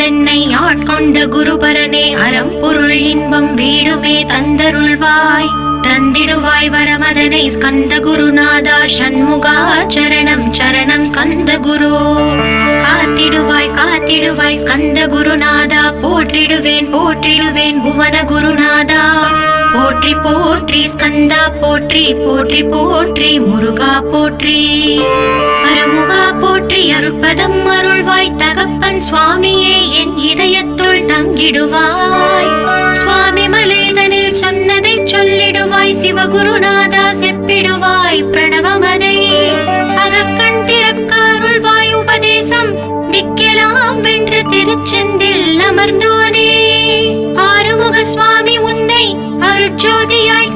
வந்தென்னை ஆட்கொண்ட குருபரனே அறம் பொருள் இன்பம் வீடுமே தந்தருள்வாய் தந்திடுவாய் வரமதனை ஸ்கந்த குருநாதா ஷண்முகா சரணம் சரணம் ஸ்கந்த குரு காத்திடுவாய் காத்திடுவாய் ஸ்கந்த குருநாதா போற்றிடுவேன் போற்றிடுவேன் புவன குருநாதா போற்றி போற்றி ஸ்கந்தா போற்றி போற்றி போற்றி முருகா போற்றி அருமுகா போற்றி அருட்பதம் அருள்வாய் தகப்பன் சுவாமியே என் இதயத்துள் தங்கிடுவாய் சுவாமி மலேதனில் சொன்னதை சொல்லிடுவாய் சிவகுருநாதா செப்பிடுவாய் பிரணவமதை அகக்கண் திறக்க அருள்வாய் உபதேசம் திக்கெல்லாம் வென்று திருச்செந்தில் அமர்ந்தோனே ஆறுமுக சுவாமி உன்னை அருட்ஜோதியாய்